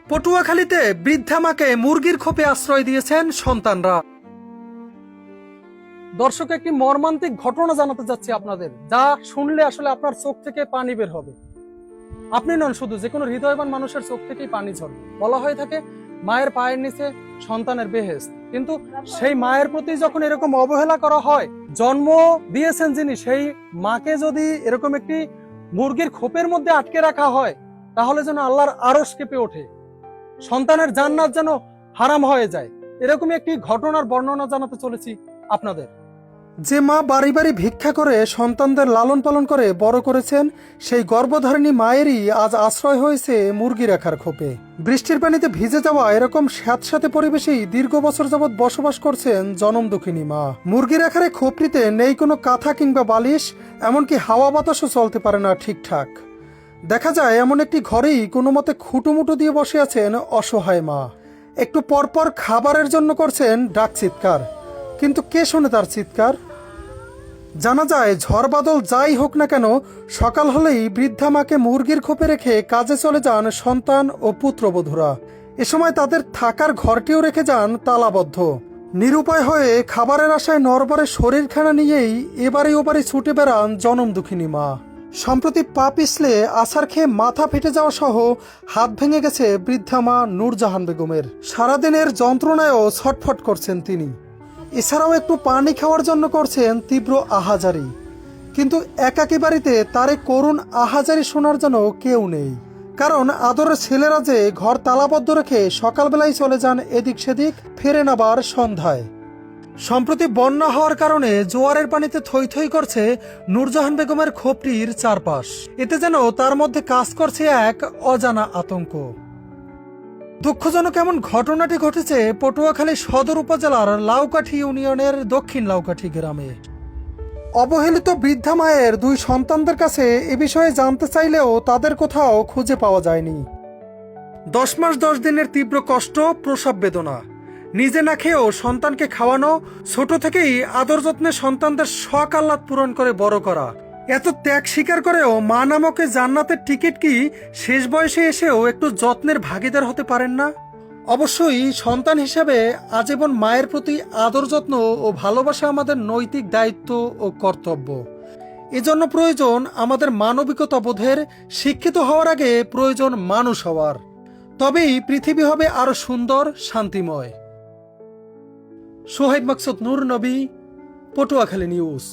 পটুয়াখালীতে বৃদ্ধা মাকে মুরগির খোপে আশ্রয় দিয়েছেন সন্তানরা। দর্শক, একটি মর্মান্তিক ঘটনা জানাতে যাচ্ছি আপনাদের, যা শুনলে আসলে আপনার চোখ থেকে পানি বের হবে। আপনি নন শুধু, যে কোনো হৃদয়বান মানুষের চোখ থেকেই পানি ঝরবে। বলা হয়ে থাকে মায়ের পায়ের নিচে সন্তানের বেহেশত, কিন্তু সেই মায়ের প্রতি যখন এরকম অবহেলা করা হয়, জন্ম দিয়েছেন যিনি, সেই মাকে যদি এরকম একটি মুরগির খোপের মধ্যে আটকে রাখা হয়, তাহলে যেন আল্লাহর আরশ কেঁপে ওঠে, সন্তানের জান্নাত যেন হারাম হয়ে যায়। এরকমই একটি ঘটনার বর্ণনা জানাতে চলেছি আপনাদের। যে মা বাড়ি বাড়ি ভিক্ষা করে সন্তানদের লালন পালন করে বড় করেছেন, সেই গর্ভধারিণী মায়েরই আজ আশ্রয় হয়েছে মুরগি রাখার খোপে। বৃষ্টির পানিতে ভিজে যাওয়া এরকম স্যাঁতস্যাঁতে পরিবেশেই দীর্ঘ বছর যাবৎ বসবাস করছেন জনম দুঃখিনী মা। মুরগি রাখার এই খোপটিতে নেই কোনো কাঁথা কিংবা বালিশ, এমনকি হাওয়া বাতাসও চলতে পারে না ঠিকঠাক। দেখা যায় এমন একটি ঘরেই কোনো মতে খুঁটুমুটু দিয়ে বসে আছেন অসহায় মা। একটু পরপর খাবারের জন্য করছেন ডাক চিৎকার, কিন্তু কে শোনে তার চিৎকার? জানা যায় ঝড় বাদল যাই হোক না কেন, সকাল হলেই বৃদ্ধা মাকে মুরগির খোপে রেখে কাজে চলে যান সন্তান ও পুত্রবধূরা। এ সময় তাদের থাকার ঘরটিও রেখে যান তালাবদ্ধ। নিরুপায় হয়ে খাবারের আশায় নরবরে শরীরখানা নিয়েই এবারে ওবারে ছুটে বেড়ান জনম দুঃখিনী মা। সম্প্রতি পা পিছলে আছাড় খেয়ে মাথা ফেটে যাওয়া সহ হাত ভেঙে গেছে বৃদ্ধা মা নূরজাহান বেগমের। সারাদিনের যন্ত্রণায়ও ছটফট করছেন তিনি। এছাড়াও একটু পানি খাওয়ার জন্য করছেন তীব্র আহাজারি, কিন্তু একাকী বাড়িতে তার করুণ আহাজারি শোনার জন্য কেউ নেই। কারণ আদরের ছেলেরা যে ঘর তালাবদ্ধ রেখে সকালবেলায় চলে যান এদিক সেদিক, ফেরেন আবার সন্ধ্যায়। সম্প্রতি বন্যা হওয়ার কারণে জোয়ারের পানিতে থই থই করছে নূরজাহান বেগমের খোপটির চারপাশ। এতে যেন তার মধ্যে কাজ করছে এক অজানা আতঙ্ক। দুঃখজনক এমন ঘটনাটি ঘটেছে পটুয়াখালী সদর উপজেলার লাউকাঠি ইউনিয়নের দক্ষিণ লাউকাঠি গ্রামে। অবহেলিত বৃদ্ধা মায়ের দুই সন্তানদের কাছে এ বিষয়ে জানতে চাইলেও তাদের কোথাও খুঁজে পাওয়া যায়নি। 10 মাস 10 দিনের তীব্র কষ্ট, প্রসব বেদনা, নিজে না খেয়েও সন্তানকে খাওয়ানো, ছোট থেকেই আদর যত্নে সন্তানদের শখ আহ্লাদ পূরণ করে বড় করা, এত ত্যাগ স্বীকার করেও মা নামক জান্নাতের টিকিট কি শেষ বয়সে এসেও একটু যত্নের ভাগীদার হতে পারেন না? অবশ্যই সন্তান হিসেবে আজীবন মায়ের প্রতি আদর যত্ন ও ভালোবাসা আমাদের নৈতিক দায়িত্ব ও কর্তব্য। এজন্য প্রয়োজন আমাদের মানবিকতা বোধের, শিক্ষিত হওয়ার আগে প্রয়োজন মানুষ হওয়ার। তবেই পৃথিবী হবে আরো সুন্দর, শান্তিময়। সোহাইব মাকসুদ, নূর নবী, পটুয়াখালী নিউজ।